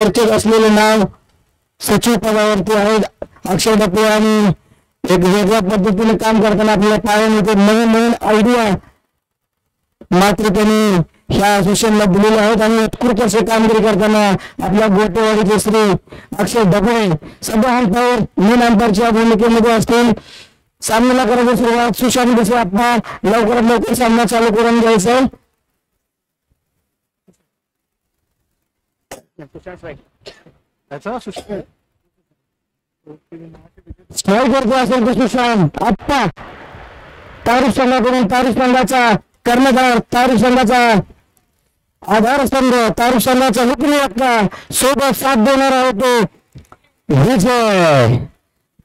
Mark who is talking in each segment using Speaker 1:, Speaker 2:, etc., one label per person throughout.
Speaker 1: चर्चेत असलेले नाव सचिव पदावरती आहेत अक्षय डपळे आणि एक वेगळ्या पद्धतीने काम करताना आपल्याला पाहायला मिळते. नवीन नवीन आयडिया मात्र त्यांनी ह्या असोसिएशनला दिलेले आहेत आणि उत्कृष्ट असे कामगिरी करताना आपल्या गोटेवाडीचे श्री अक्षय डपळे सध्या अंपायर मेन अंपायरच्या भूमिकेमध्ये असतील. सामन्याला करायची सुरुवात सुशांत बसे आप्पा लवकरात लवकर सामना चालू करून घ्यायचा. स्ट्राईक करतो असेल तर सुशांत आप्पा तारीख संघाकडून तारीख संघाचा कर्णधार तारीख संघाचा आधारस्तंभ तारीख संघाचा हुकमी हक्का सोबत साथ देणारा होतो विजय.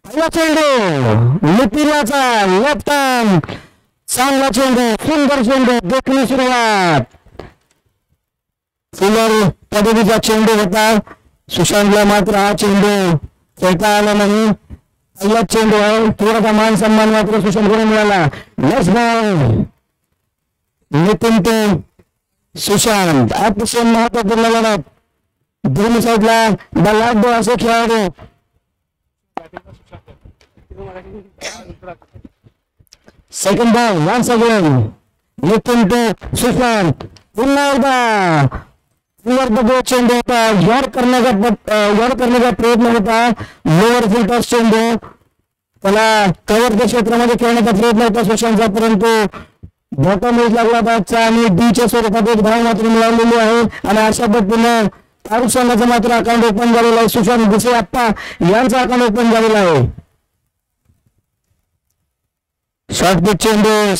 Speaker 1: पहिला चेंडू नितीनाचा लेफ्ट आर्म चांगला चेंडू सुंदर चेंडू देखणी सुरुवात फुलर पदवीचा चेंडू होता. सुशांतला मात्र हा चेंडू खेळता आला नाही. पहिला चेंडू आहे थोडासा मान सन्मान मात्र सुशांतकडे मिळाला. नेक्स्ट बॉल नितीन ते सुशांत अतिशय महत्वपूर्ण लढत दोन्ही साईडला बलाढ्य असे खेळाडू. Second ball once again Nitin ते सुशांत पुन्हा एकदा चेंडू होता यार्ड करण्याचा प्रयत्न होता. लोअर फिल्टर चेंडू त्याला कव्हरच्या क्षेत्रामध्ये खेळण्याचा प्रयत्न होता सुशांतचा परंतु बॉटम एज लागला बॅटचा आणि डीच्या स्वरूपात एक धाव मात्र मिळवलेली आहे आणि अशा पद्धतीने तारुक संघाचं मात्र अकाउंट ओपन झालेलं आहे. सुशांत बसे आप्पा यांचा अकाउंट ओपन झालेला आहे. शॉर्टपिच चेंडू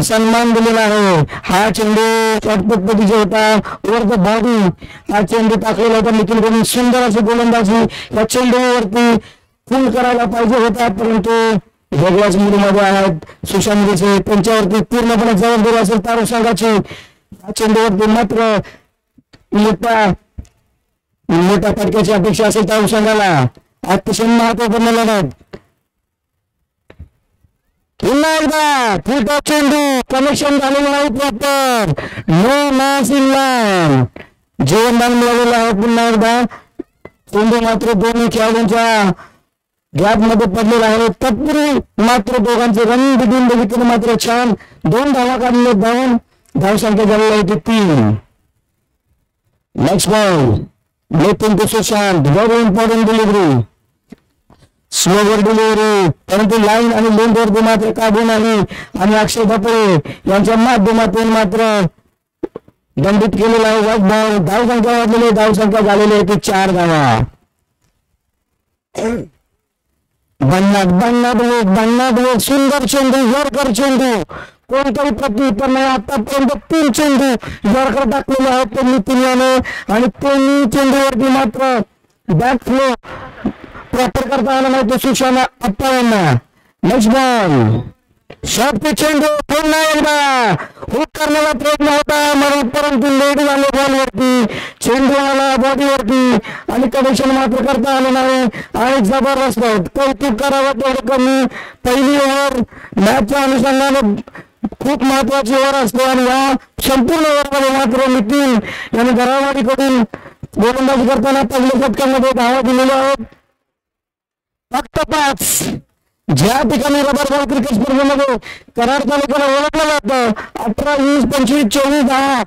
Speaker 1: सन्मान दिलेला आहे. हा चेंडू शॉर्टपिच पद्धतीचा होता वर द बॉडी हा चेंडू टाकलेला होता निखिलकडून. सुंदर अशी गोलंदाजी या चेंडूवरती फुल करायला पाहिजे होता परंतु वेगळ्याच मूडमध्ये आहेत सुशांत बसे. त्यांच्यावरती पूर्णपणे जबाबदारी असेल तारुक संघाची. या चेंडूवरती मात्र मोठ्या फटक्याची अपेक्षा असेल तारुक संघाला. अतिशय महत्वपूर्ण लढत. पुन्हा एकदा फुलटॉप चेंडू कनेक्शन झालेलं नाही proper. No match in line जीवनदान मिळालेलं आहे. पुन्हा एकदा चेंडू मात्र दोन्ही खेळाडूंच्या गॅप मध्ये पडलेला आहे. तत्पूर्वी मात्र दोघांचे रनिंग बिगिन बघितलं मात्र छान 2 धावा काढले. धावसंख्या झालेली होती 3. नेक्स्ट बॉल नितीन ते Sushant very important delivery slower delivery परंतु लाईन आणि लेंथवरती मात्र काबू नाही आणि अक्षय डपळे यांच्या माध्यमातून मात्र दंडित केलेला आहे. वाईट बॉल धावसंख्या वाढलेली धावसंख्या झालेली आहे ती 4 धावा. भन्नाट सुंदर चेंडू यॉर्कर चेंडू कोणताही प्रत्युत्तर नाही. आतापर्यंत 3 चेंडू यॉर्कर टाकलेले आहेत त्यांनी तिन्याने आणि त्यांनी चेंडूवरती मात्र बॅक फ्लो प्रॉपर करता आला नाही तो सुशांत आप्पा यांना. नेक्स्ट बॉल शॉर्ट पिच चेंडू पुन्हा एकदा हुक करण्याचा प्रयत्न होता परंतु लेट झाले बॉलवरती चेंडू आला बॉडीवरती आणि कनेक्शन मात्र करता आलं नाही. आणि जबरदस्त कौतुक करावं तेवढं कमी. पहिली ओव्हर मॅचच्या अनुषंगाने खूप महत्वाची ओव्हर असते आणि या संपूर्ण ओव्हरमध्ये मात्र नितीन यांनी घरावाडीकडून गोलंदाजी करताना पहिल्या षटकामध्ये धावा दिलेल्या आहेत फक्त 5. ज्या ठिकाणी रबर बॉल क्रिकेट स्पर्धेमध्ये कराड तालुक्याला ओळखलं जातं 18, 20, 25, 24 धावा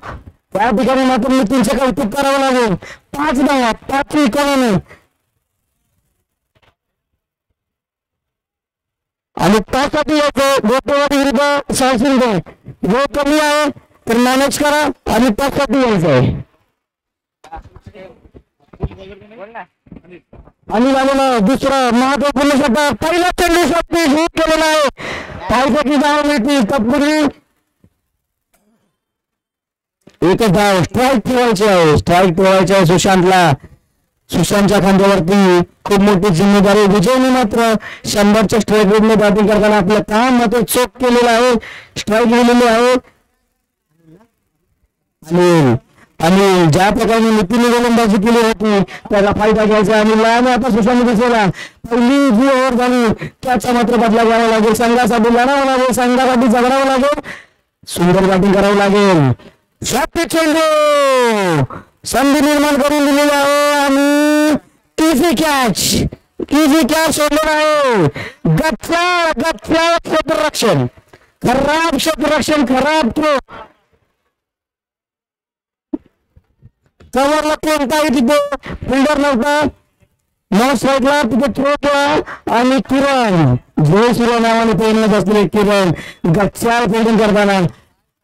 Speaker 1: त्या ठिकाणी मात्र नितीनचं कौतुक करावं लागेल. 5 धावा 5 विकेटने आणि त्यासाठी गोटेवाडी विरुद्ध साळशिंदे जो कमी आहे तर मॅनेज करा आणि त्यासाठी यायचं आहे. आणि झालेलं दुसरं महत्वपूर्ण षटक पहिला चेंडू शक्ती शूट केलेला आहे. पावसाची धाव मिळतील तत्पूर्वी एकच धाव स्ट्राईक ठेवायची आहे सुशांतला. सुशांतच्या खांद्यावरती खूप मोठी जिम्मेदारी. विजयने मात्र 100च्या स्ट्राईक रेटने बॅटिंग करताना आपलं काम मात्र चोख केलेलं आहे. स्ट्राईक लिहिलेली आहे आणि ज्या प्रकारे नितीनने गोलंदाजी केली होती त्याचा फायदा घ्यायचा आणि लढाने आता सुशांत बसेला पहिली जी ओव्हर झाली त्याचा मात्र बदला घ्यावा लागेल. संघासाठी लढावं लागेल संघासाठी जगडावं लागेल सुंदर बॅटिंग करावं लागेल. शॉर्ट चेंडू संधी निर्माण करून दिलेली आहे आणि इझी कॅच सोडलेला आहे. गच्चा क्षेत्ररक्षण, खराब क्षेत्ररक्षण, खराब थ्रो. कव्हरला कोणताही तिथे फिल्डर नव्हता. नॉर्थ साईडला तिथे थ्रो केला आणि किरण जयसूर्य नावाने प्रेरणत असलेले किरण गच्चा फिल्डिंग करताना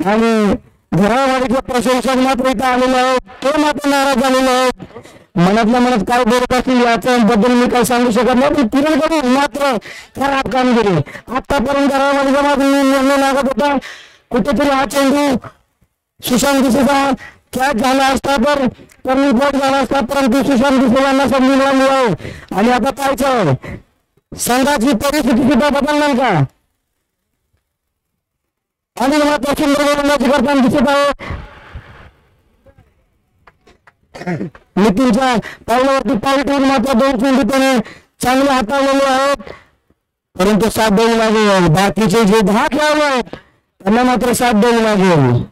Speaker 1: आणि घरावाडीचे प्रशंसक मात्र इथे आलेले आहेत. ते मात्र नाराज झालेले आहेत. मनातल्या मनात काय बोलत असतील याच्याबद्दल मी काही सांगू शकत नाही. पण किरण कडून मात्र खराब कामगिरी. आतापर्यंत घरावाडीचा मात्र निर्णय लागत होता. कुठेतरी हा चेंडू सुशांत डिसूजा कॅच झाला असता तर टर्निंग पॉईंट झाला असता, परंतु सुशांत डिसूजांना संधी मिळाली आणि आता पाहायचं संघाची परिस्थिती सुद्धा बदलणार का. आणि मात्र सुंदर गोलंदाजी करताना दिसत आहे. नितीनच्या पावलावरती पाऊल ठेवून मात्र 2 चेंडू त्याने चांगले हाताळलेले आहेत, परंतु साथ द्यावी लागेल. बाकीचे जे 10 खेळाडू आहेत त्यांना मात्र साथ द्यावी लागेल.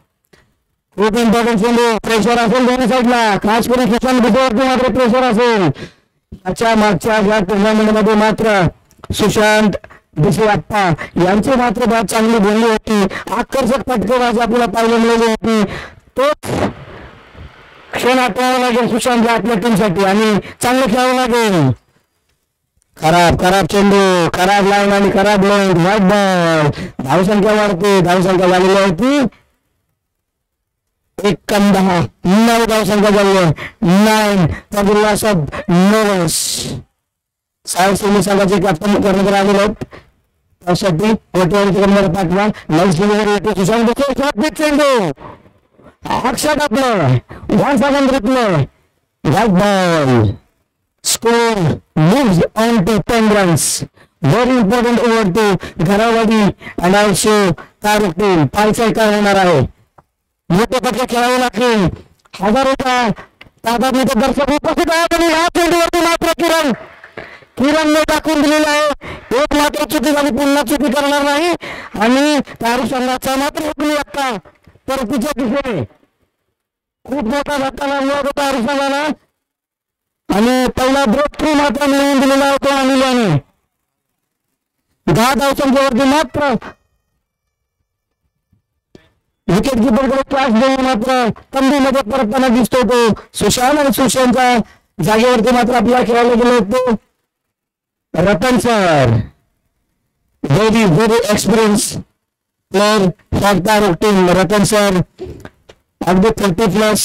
Speaker 1: खूप इम्पॉर्टंट चेंडू. प्रेशर असेल दोन्ही साईडला, खास करून सुशांत डिसूजावरती मात्र प्रेशर असेल. त्याच्या मागच्या या टुर्नामेंटमध्ये मात्र सुशांत डिसूजा यांची मात्र बात चांगली बोलली होती. आकर्षक फटकेबाजी आपल्याला पाहायला मिळाली होती. तोच क्षण आठवावा लागेल सुशांतला आपल्या टीमसाठी आणि चांगलं खेळावं लागेल. खराब चेंडू, खराब लाईन आणि खराब लेंथ. White ball. धावसंख्या वाढते. धावसंख्या झालेली होती 1-10. 9 धावसंख्या झाली आहे. 9 तबुल्लासब नोवस साहेब सैनिक संघाचे कॅप्टन करण्यात आलेले आहेत. त्यासाठी कोटेवाडीचे करणारा पाठवा सुशांत डिसूजा चेंडू अक्षात आपलं 1 second replay. White ball. Score moves on to 10 runs. Very important over to Gharawadi and also Taruk team. पायचाल काय होणार आहे. मोठे पत्र खेळावे लागतील. हजारोच्या ताब्यात दर्शक उपस्थित आहेत आणि ह्या चेंडूवरती मात्र किरणने टाकून दिलेला आहे. एक मात्र चुकी झाली, पुन्हा चुकी करणार नाही आणि तारुक संघाचा मात्र हुकमी लागता परतीच्या दिशेने. खूप मोठा धक्का लागला होता तारुक संघाला आणि पहिला ब्रेक थ्रू मात्र मिळवून दिलेला होता अनिलाने. 10 धावसंख्येवरती मात्र विकेट किपरकडे कॅच देऊन मात्र तंबूमध्ये परतताना दिसतो तो सुशांत. आणि सुशांतच्या जागेवरती मात्र आपल्याला खेळायला गेले होते Ratan sir. Very experience player for Taruk team. Ratan sir अगदी 30+,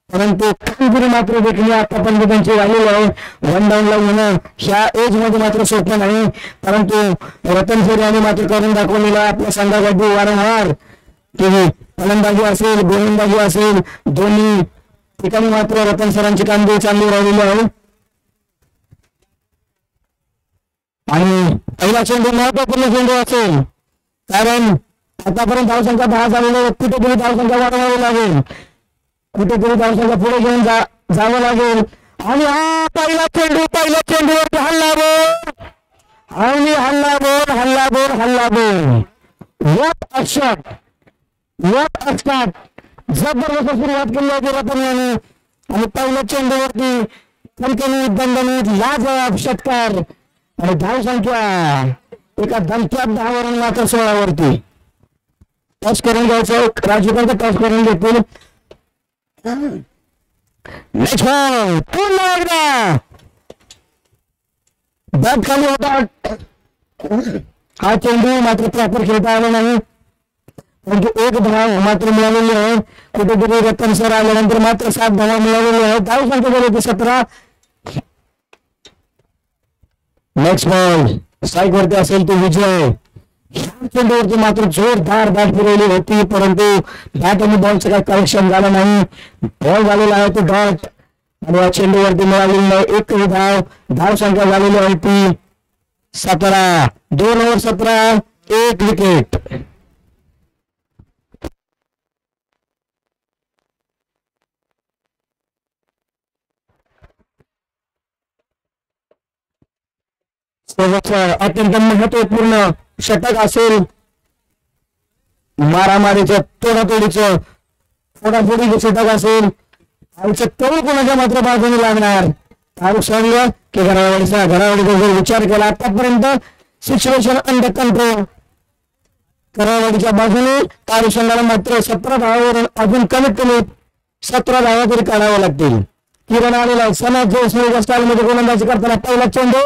Speaker 1: परंतु कामगिरी मात्र देखील आतापर्यंत त्यांची झालेली आहे. 1 डाऊनला येणं ह्या एज मध्ये मात्र सोपं नाही, परंतु रतन सर यांनी मात्र करून दाखवलेला आपल्या संघासाठी वारंवार फलंदाजी असेल गोलंदाजी असेल दोन्ही ठिकाणी मात्र रतन सरांची कामगिरी चांगली राहिलेली आहे. आणि पहिला चेंडू महत्वपूर्ण चेंडू असेल, कारण आतापर्यंत धावसंख्या 10 झालेली. कुठेतरी धावसंख्या वाढवावी लागेल, कुठेतरी धावसंख्या पुढे घेऊन जावं लागेल. आणि हा पहिला चेंडूवरती हल्ला बोल. What a shot. जबरदस्त सुरुवात केली होती रतन याने आणि पहिल्या चेंडूवरती कणकणीत दणदणीत लाजवाब षटकार आणि धावसंख्या एका धमक्यात 10 वरून मात्र 16 वरती. टच करून घ्यायचं. राजूकांत टच करून घेतील. नेक्स्ट बॉल पुन्हा एकदा बॅट खाली होता. हा चेंडू मात्र प्रॉपर खेळता आला नाही, परंतु 1 धाव मात्र मिळालेली आहे. कुठेतरी रतन सर आल्यानंतर मात्र 7 धावा मिळालेली आहे. धाव संख्या झाली होती 17. नेक्स्ट बॉल स्ट्राईक वरती असेल तो विजय. चेंडूवरती मात्र जोरदार बॅट फिरवली होती, परंतु बॅट आणि बॉलचं काही कलेक्शन झालं नाही. बॉल झालेला आहे तो डॉट आणि या चेंडूवरती मिळालेली नाही 1 धाव. धाव संख्या झालेली आहे ती 17. 2 ओव्हर 17, 1 विकेट. अत्यंत महत्वपूर्ण षटक असेल. मारामारीचं तोडातोडीचं फोडाफोडीचं षटक असेल. आईचं कौल कोणाच्या मात्र बाजूने लागणार. तारू संघ की घरावाडीचा घरावाडीचा जर विचार केला आतापर्यंत सिच्युएशन अंडर कंट्रोल. घरावाडीच्या बाजूने तारू संघाला मात्र 17 धावावरून अजून कमीत कमी 17 धावा तरी काढाव्या लागतील. किरण आलेला आहे सना जयस्वालच्या स्टाईल मध्ये गोलंदाजी करताना पहिला चेंडू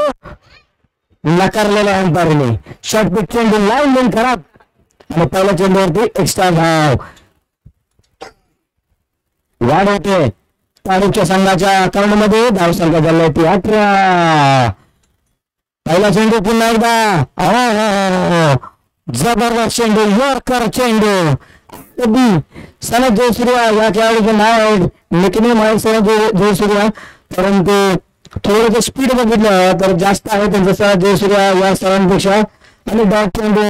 Speaker 1: नाकारलेला आहे अंपायरने. शॉर्ट पिच चेंडू लाईन लेन खराब आणि पहिल्या चेंडूवरती एक्स्ट्रा धाव. वाढ होते तालुक्या संघाच्या अकाउंटमध्ये. धाव संख्या झाली होती 18. पहिला चेंडू पुन्हा एकदा जबरदस्त चेंडू यॉर्कर चेंडू. सनद जयसूर्या या खेळाडूचं नाव आहे निकनेम आहे सनद जयसूर्या परंतु थोडं स्पीड बघितलं तर जास्त आहे त्यांचं सनद जयसूर्या या सरांपेक्षा. आणि डाव चेंडू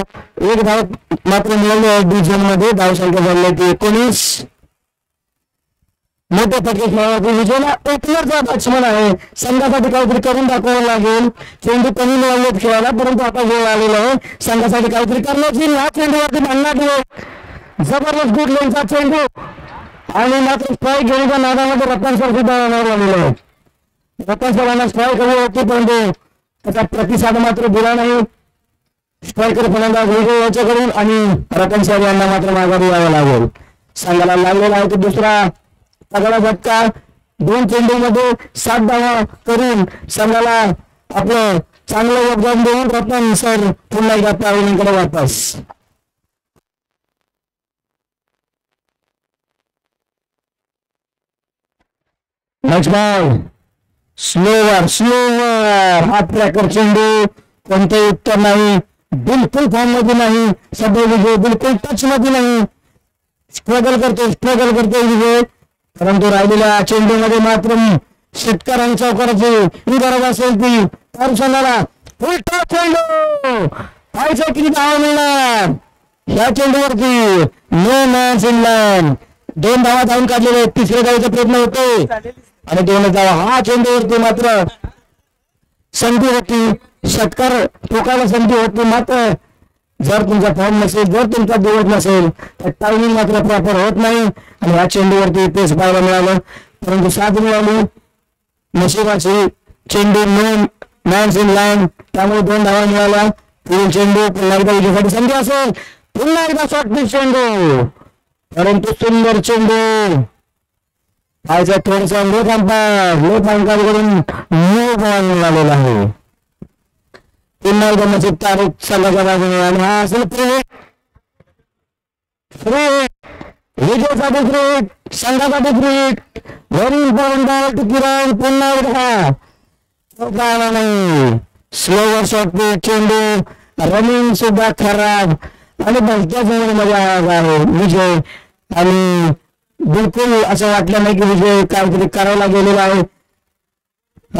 Speaker 1: एक धाव मात्र मिळाले डिव्हिजन मध्ये. धाव संख्या झाली होती 19. मोठे फटके खेळाडू विजयला ओपनरचा बॅट्समन आहे. संघासाठी काहीतरी करून दाखवावं लागेल. चेंडू कमी मिळाले खेळायला परंतु आता वेळ आलेला आहे संघासाठी काहीतरी करण्याची. या चेंडूवरती भांडणात जबरदस्त गुड लेनचा चेंडू आणि मात्र स्ट्राईक घेण्याच्या नादामध्ये रतन सर सुद्धा आलेला आहे. रतन सरांना स्ट्राईक हवी होती परंतु त्याचा प्रतिसाद मात्र दिला नाही. स्ट्रायकर फलंदाज वेगळे याच्याकडून आणि रतन सर यांना मात्र माघारी यावं लागेल. संघाला लागलेला आहे तो दुसरा तगडा झटका. 2 चेंडूमध्ये 7 धावा करून संघाला आपलं चांगलं योगदान देऊन रतन सर पुन्हा एकदा पाहुण्यांकडे वापस. नेक्स्ट बॉल स्लोवर हात ट्रॅकर चेंडू कोणतेही उत्तर नाही. बिलकुल फॉर्म मध्ये नाही सध्या विजय. बिलकुल टच मध्ये नाही. स्ट्रगल करतो विजय परंतु राहिलेल्या चेंडूमध्ये मात्र शेतकऱ्यांनी चौकाराची गरज असेल ती तारू संघाला फुल टॉप चेंडू. पाहायचं किती धावा मिळणार ह्या चेंडूवरती. No man's in land. 2 धावा धावून काढलेले. तिसऱ्या धावेचा प्रयत्न होतोय आणि 2 धावा. हा चेंडूवरती मात्र संधी होती. षटकार ठोकायला संधी होती मात्र जर तुमचा फॉर्म नसेल जर तुमचा दिवस नसेल तर टायमिंग मात्र प्रॉपर होत नाही. आणि ह्या चेंडूवरती तेच पाहायला मिळालं परंतु साथ मिळाली नशिबाची. चेंडू नो मॅन्स इन लँड त्यामुळे 2 धावा मिळाल्या. पुढील चेंडू पुन्हा एकदा विजयासाठी संधी असेल. पुन्हा एकदा शॉर्ट पिच चेंडू परंतु सुंदर चेंडू. पाहायचं थोडसा लो अंकाकडून मिळालेला आहे. पुन्हा एकदा नशीब तारू संघाच्या बाजूने आणि हा असेल विजयसाठी फ्री संघासाठी फ्री. Very important ball to Kiran. पुन्हा एकदा नाही. स्लोवर शॉट पिच चेंडू. रनिंग सुद्धा खराब आणि भलत्या मध्ये आहे विजय. आणि बिलकुल असं वाटलं नाही की विजय काहीतरी करायला गेलेला आहे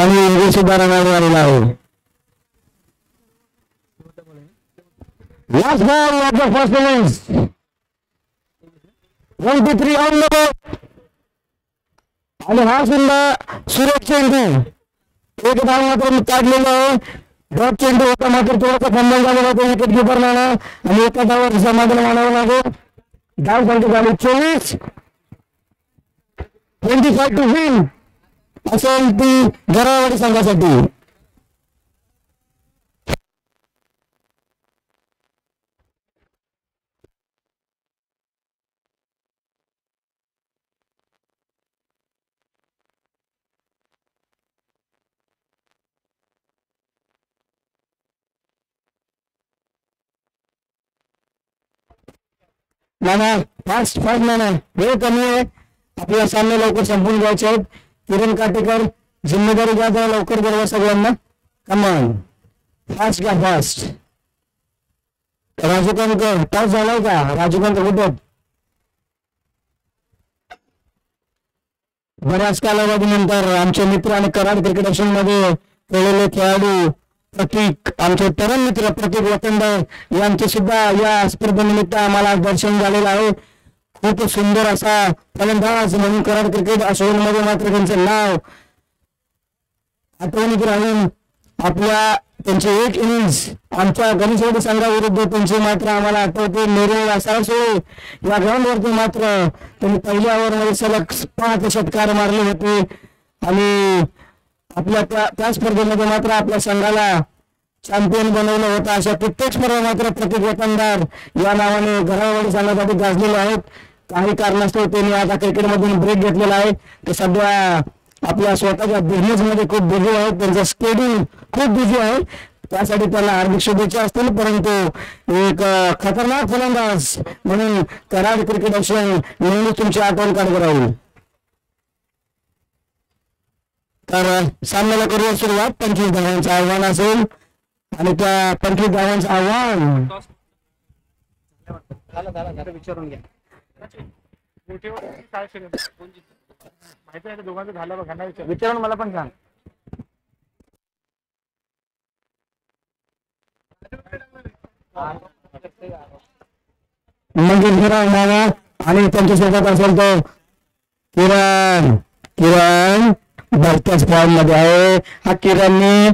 Speaker 1: आणि विजय सुद्धा रनावर आलेला आहे. Last ball of the first innings. 1-3 on the board. आणि हा सुद्धा सुरेश चेंडू एक धाव मात्र काढलेला आहे. ड्रॉप चेंडू होता मात्र थोडासा फंबल झालेला होता विकेट किपरला आणि एका धावावर समाधान मानावं लागेल. धाव संख्या झाली 24. 25 to win असेल ती घरावाडी संघासाठी. नाना फास्ट नाना वेळ कमी आहे. आपल्या सामने लवकर संपून घ्यायचे आहेत. किरण काटेकर जिम्मेदारी घ्या जरा लवकर बरोबर सगळ्यांना. कमान फास्ट घ्या फास्ट. राजू कानकर टॉस झालाय का? राजू कानकर कुठे? बऱ्याच कालावधीनंतर आमचे मित्र आणि कराड क्रिकेट ऍक्शन मध्ये खेळलेले खेळाडू प्रतीक आमचे तरुण मित्र प्रतीक वतनदार यांचे सुद्धा या स्पर्धेनिमित्त आम्हाला दर्शन झालेलं आहे. खूप सुंदर असा फलंदाज म्हणून कराड क्रिकेट ऍक्शन मध्ये मात्र त्यांचं नाव आठवणीत राहून आपल्या त्यांची एक इनिंग्स आमच्या गणेशवाडी संघाविरुद्ध त्यांची मात्र आम्हाला आठवते. नेरुळ सारसोळे या ग्राउंडवरती मात्र त्यांनी पहिल्या ओव्हरमध्ये सलग 5 षटकार मारले होते आणि आपल्या त्या स्पर्धेमध्ये मात्र आपल्या संघाला चॅम्पियन बनवलं होतं. अशा कित्येक स्पर्धा मात्र प्रतीक वतनदार या नावाने घरावाडी संघासाठी गाजलेले आहेत. काही कारणास्तव त्यांनी आता क्रिकेटमधून ब्रेक घेतलेला आहे. ते सध्या आपल्या स्वतःच्या बिझनेसमध्ये खूप बिझी आहेत. त्यांचं शेड्यूल खूप बिझी आहे. त्यासाठी त्याला हार्दिक शुभेच्छा असतील. परंतु एक खतरनाक फलंदाज म्हणून कराड क्रिकेट असोसिएशन नेहमी तुमची आठवण काढत राहील. तर सामन्याला करूया सुरुवात. 25 धावांचं आव्हान असेल आणि त्या 25 धावांचं आव्हान
Speaker 2: विचारून घ्या. दोघांचं झालं बघा विचारून मला पण सांग.
Speaker 1: नावा आणि त्यांच्यासोबत असेल तो किरण भरत्याच फॉर्म मध्ये आहे. हा किरणने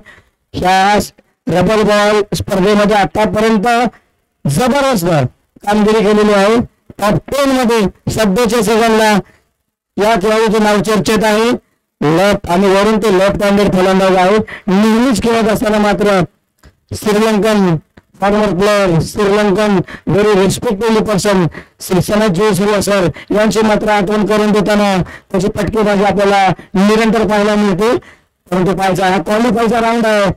Speaker 1: ह्या रबर बॉल स्पर्धेमध्ये आतापर्यंत जबरदस्त कामगिरी केलेली आहे. टॉप 10 मध्ये सध्याच्या सीझनला या खेळाडूचे नाव चर्चेत आहे. लेफ्ट आणि वरून ते लेफ्ट हँडेड फलंदाज आहे. नेहमीच खेळत असताना मात्र Sri Lankan former player, Sri Lankan very respectable person Shri Sanath Jayasuriya sir यांची मात्र आठवण करून देताना त्याची फटकेबाजी आपल्याला निरंतर पाहायला मिळते. परंतु पाहायचा हा क्वालिफायचा राऊंड आहे.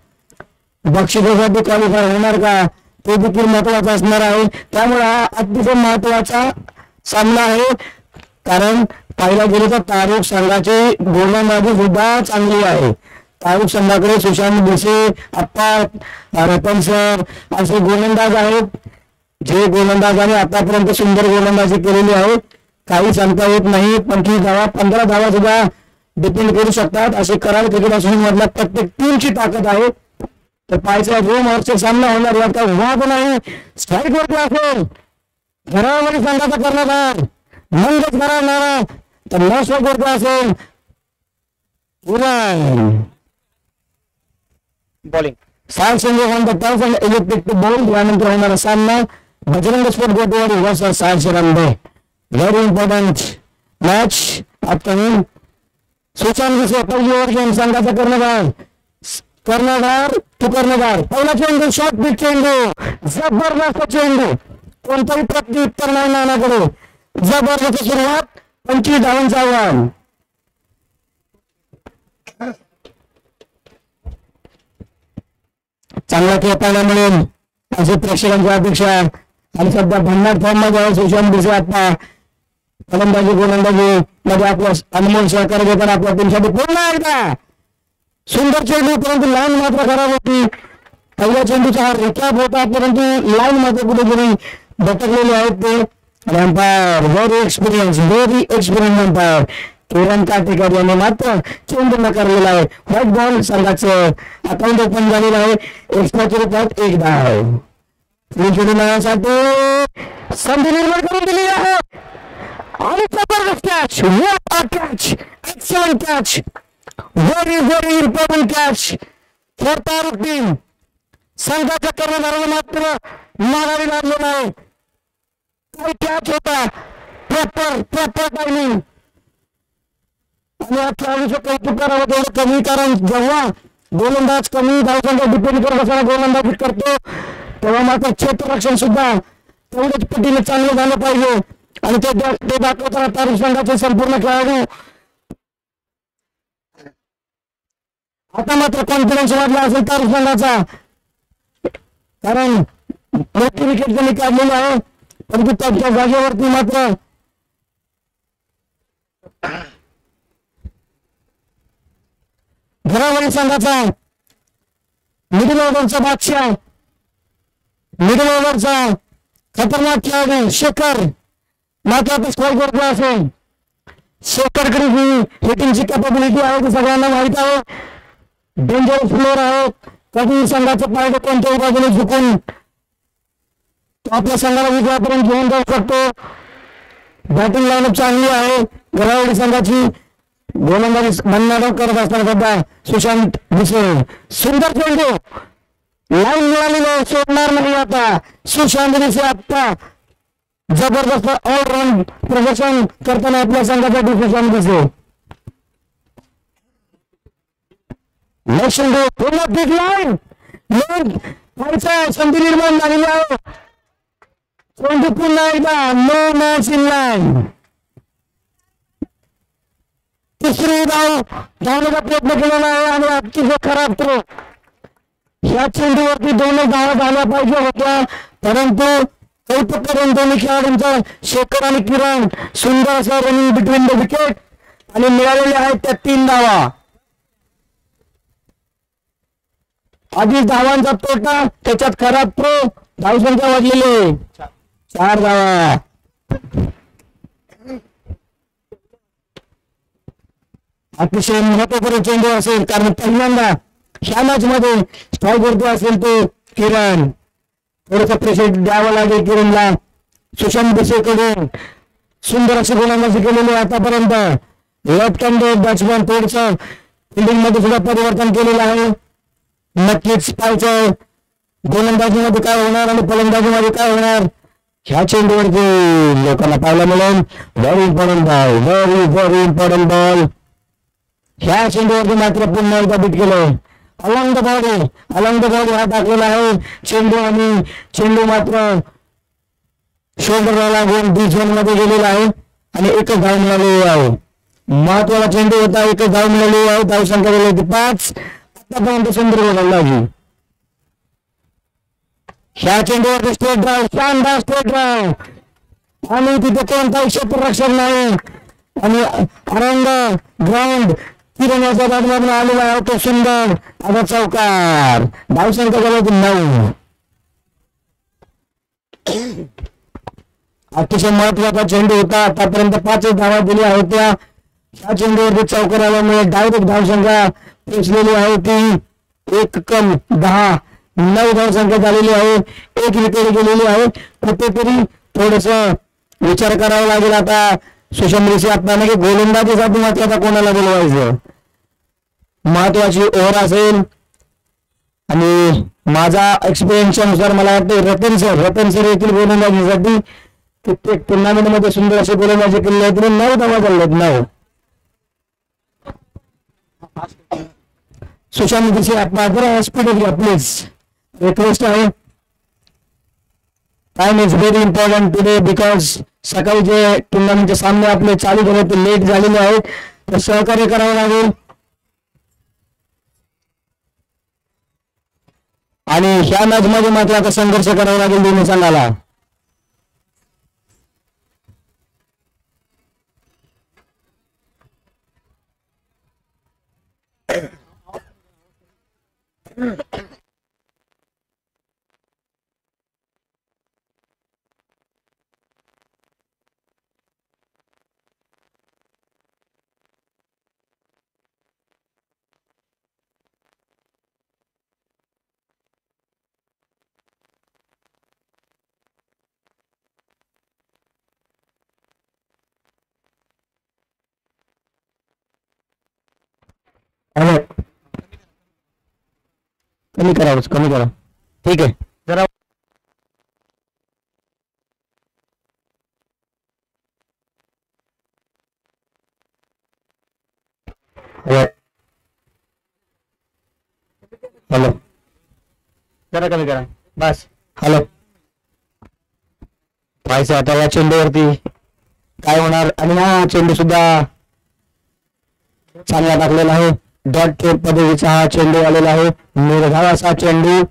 Speaker 1: बक्षिसासाठी क्वालिफाय होणार का ते देखील महत्वाचं असणार आहे. त्यामुळे हा अतिशय महत्वाचा सामना आहे. कारण पाहिला गेलं तर तारुक संघाची गोलंदाजी सुद्धा चांगली आहे. तारुक संघाकडे सुशांत भिसे, अप्पा रतन सर असे गोलंदाज आहेत. जे गोलंदाजाने आतापर्यंत सुंदर गोलंदाजी केलेली आहे. काही सांगता येत नाही. 25 धावा 15 धावा सुद्धा डिपेंड करू शकतात असे कराड क्रिकेट असोसिएशन मधल्या प्रत्येक टीमची ताकद आहे. तर पाहायचा 2 ओव्हरचा सामना होणार. यात वाद नाही. स्ट्राईक वरती असेल घरामध्ये संघाचा कर्णधार मंगच करणारा तर न स्ट्राईक वरती असेल
Speaker 2: बॉलिंग
Speaker 1: साल संघ इलेक्ट्रिक बॉल. यानंतर होणारा सामना Bajrang sport Gotewadi versus Sal Shirambe. Very important match upcoming. Sushant Bhise पहिली ओव्हर घेऊन संघाचा कर्णधार पहिला चेंडू शॉर्ट पिच चेंडू जबरदस्त चेंडू कोणताही प्रत्युत्तर नाही नानाकडे. जबरदस्त सुरुवात 25 धावांचं आव्हान. चांगला खेळ पाहायला मिळेल अशी प्रेक्षकांची अपेक्षा आणि सध्या भन्नाट फॉर्म मध्ये आहे सुशांत भिसे. आता फलंदाजी गोलंदाजी मध्ये आपला अनमोल सहकार्य देताना आपल्या टीमसाठी पुन्हा एकदा सुंदर चेंडू. परंतु लाईन मात्र खराब होती. पहिल्या चेंडूचा हा रिकॅप होता परंतु लाईन मात्र कुठेतरी भटकलेले आहेत ते. अंपायर व्हेरी एक्सपिरियन्स अंपायर किरण काटेकर यांनी मात्र चेंडू नकारलेला आहे. व्हाईट बॉल संघाचं अकाउंट ओपन झालेलं आहे. एक्स्ट्राच्या रूपात 1 धाव. चेंडू मिळण्यासाठी संधी निर्माण करून दिली आहे आणि जबरदस्त catch. What a catch. Excellent catch. Very important catch for Taruk team. संघाच्या कर्णधाराला मात्र माघारी लागलेला आहे. काही कॅच होता. प्रॉपर टायमिंग आणि या खेळाडूचं कौतुक करावं तेवढं कमी. कारण जेव्हा गोलंदाज कमी धावसंख्या डिपेंड करत असताना गोलंदाजी करतो तेव्हा मात्र क्षेत्ररक्षण सुद्धा तेवढ्याच पटीने चांगलं झालं पाहिजे आणि ते दाखवताना तारुक संघाचे संपूर्ण खेळाडू आता मात्र कॉन्फिडन्स वाढला असेल तारुक संघाचा. कारण मोठी विकेट त्यांनी काढलेली आहे परंतु त्यांच्या जागेवरती मात्र घरावरील संघाचा मिडल ऑर्डरचा बादशाह, मिडल ऑर्डरचा खतरनाक खेळाडू शेखर मात्र आता स्ट्राईक वरती असेल. शेखरकडे ही हिटिंगची कॅपेबिलिटी आहे ती सगळ्यांना माहित आहे. डेंजरस प्लेअर आहे. कधी संघाचं पारडं कोणत्याही बाजूने झुकून तो आपल्या संघाला विजयापर्यंत घेऊन जाऊ शकतो. बॅटिंग लाईनअप चांगली आहे घरावडी संघाची. गोलंदाजी बनणार करत असताना सध्या सुशांत भिसे. सुंदर चेंडू लाईन मिळालेलं सोडणार नाही आता. सुशांत भिसे आता जबरदस्त ऑलराऊंड प्रदर्शन करताना आपल्या संघासाठी सुशांत भिसे. चेंडू पूर्ण बिग लाईन संधी निर्माण झालेली आहे. चेंडू पुन्हा एकदा नो मॅच इन लाईन. तिसरी धाव धावण्याचा प्रयत्न केलेला आहे आणि अतिशय खराब थ्रो. ह्या चेंडूवरती 2 धावा झाल्या पाहिजे होत्या, परंतु कौतुक करून दोन्ही खेळाडूंचा शेखर आणि किरण सुंदर असा रनिंग बिटवीन द विकेट आणि मिळालेल्या आहेत त्या 3 धावा. आधीच धावांचा तोटा, त्याच्यात खराब थ्रो, धावसंख्या वाढलेली 4 धावा. अतिशय महत्वपूर्ण चेंडू असेल, कारण पहिल्यांदा ह्या मॅच मध्ये स्ट्राईक वरती असेल तो किरण. थोडस प्रेशर द्यावं लागेल किरणला. सुशांत भिसेकडून सुंदर अशी गोलंदाजी केलेली आतापर्यंत. लेफ्ट हँडेड बॅट्समॅन थोडस फिल्डिंग मध्ये सुद्धा परिवर्तन केलेलं आहे. नक्कीच पाहायचं गोलंदाजीमध्ये काय होणार आणि फलंदाजीमध्ये काय होणार. ह्या चेंडूवरती लोकांना पाहायला मिळेल. Very important ball, very important ball. ह्या चेंडूवरती मात्र पुन्हा एकदा बीट केलं. अलॉंग द बॉडी हा टाकलेला आहे चेंडू आणि चेंडू मात्र शोल्डरला लागून डी झोन मध्ये गेलेला आहे आणि एकच धाव मिळालेली आहे. महत्वाचा चेंडू होता, एकच धाव मिळालेली आहे. धावसंख्या झाली होती 5. आतापर्यंत सुंदर गोलंदाजी. ह्या चेंडूवरती स्ट्रेट ड्राइव्ह, शानदार स्ट्रेट ड्राइव्ह आणि तिथे कोणताही क्षेत्ररक्षण नाही आणि अरंग ग्राउंड किरणाच्या बॅटमधून आलेला आहे तो सुंदर आता चौकार. धावसंख्या झाली होती 9. अतिशय महत्वाचा चेंडू होता. आतापर्यंत 5 धावा दिल्या होत्या. ह्या चेंडूवरती चौकार आल्यामुळे डायरेक्ट धावसंख्या पोचलेली आहे ती 1 कम 10. 9 धावसंख्या झालेली आहे. 1 विकेट गेलेली आहे. कुठेतरी थोडस विचार करावा लागेल आता सुशांत भिसे आपल्याला की गोलंदाजीसाठी मात्र आता कोणाला बोलवायचं. महत्वाची ओव्हर असेल आणि माझा एक्सपिरियन्सच्या नुसार मला वाटतं रतन सर येथील गोलंदाजीसाठी कित्येक टुर्नामेंट मध्ये सुंदर असे गोलंदाजी केलेले आहेत. 9 धावा झालेत. 9. सुशांत भिसे आपला जरा स्पीड घ्या प्लीज, रिक्वेस्ट आहे. Time is very important today because सकाळी जे टुर्नामेंटचे सामने आपले चालू झाले ते लेट झालेले आहेत, तर सहकार्य करावं लागेल. आणि ह्या मॅच मध्ये मात्र आता संघर्ष करावा लागेल दोन्ही संघाला. कमी करा ठीक आहे जरा. हॅलो जरा कमी करा बस. हॅलो पाहायचं आता या चेंडूवरती काय होणार. आणि हा चेंडू सुद्धा चांगला टाकलेला आहे. डॉट टेप पद्धतीचा हा चेंडू आलेला आहे. निर्धाव असा चेंडू.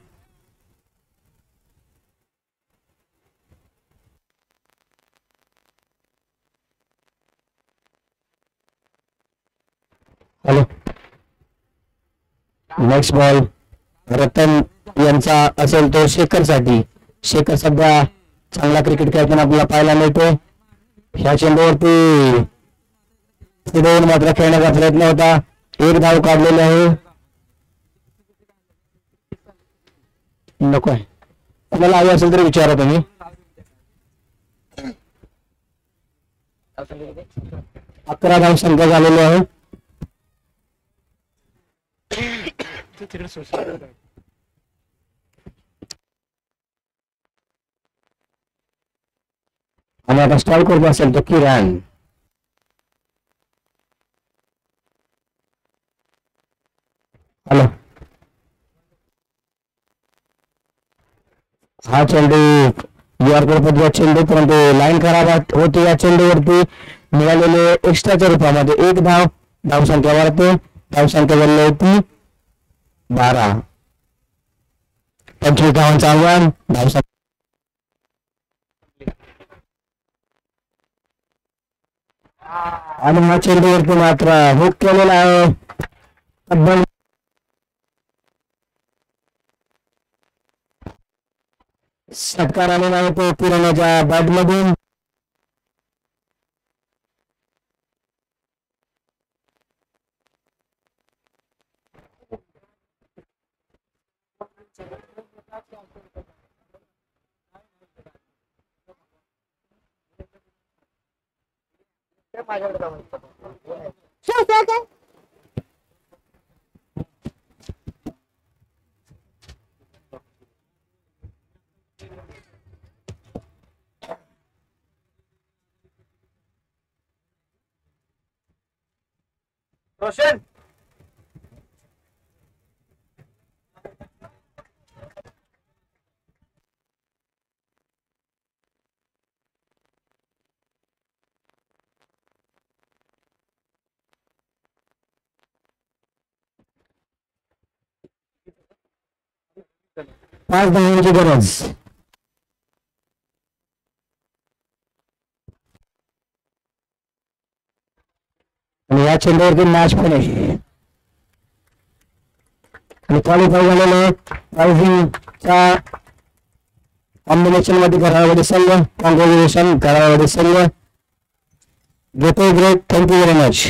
Speaker 1: हॅलो नेक्स्ट बॉल रतन यांचा असेल तो शेखर साठी. शेखर सध्या चांगला क्रिकेट खेळताना आपल्याला पाहायला मिळतो. ह्या चेंडूवरती पुढे मात्र खेळण्याचा प्रयत्न होता. 1 धाव काढलेली आहे. नको आहे तुम्हाला हवी असेल तरी विचारा तुम्ही. 11 धाव संख्या झालेली आहे. आणि आता स्ट्राईक करत असेल तो किरण. हॅलो, हा चेंडू यॉर्कर पद्धतीचा चेंडू, परंतु लाईन खराब होती या चेंडूवरती. मिळालेले एक्स्ट्राच्या रूपामध्ये एक धाव. धावसंख्या वाढते. धावसंख्या झाली होती 12. 25 धावांचं आव्हान. धावसंख्या आणि हा चेंडूवरती मात्र हुक केलेला आहे. तब्बल षटकार आलेला आहे तो किरणाच्या बॅटमधून.
Speaker 2: रोशन,
Speaker 1: पाच धावांची गरज. आणि या चेंडूवरती मॅच फिनिश. आणि क्वालिफाय झालेले प्राइझिंगच्या कॉम्बिनेशन मध्ये कराडवाडी संघ. कॉंग्रॅच्युलेशन कराडवाडी संघ. घेतोय ब्रेक. Thank you very much.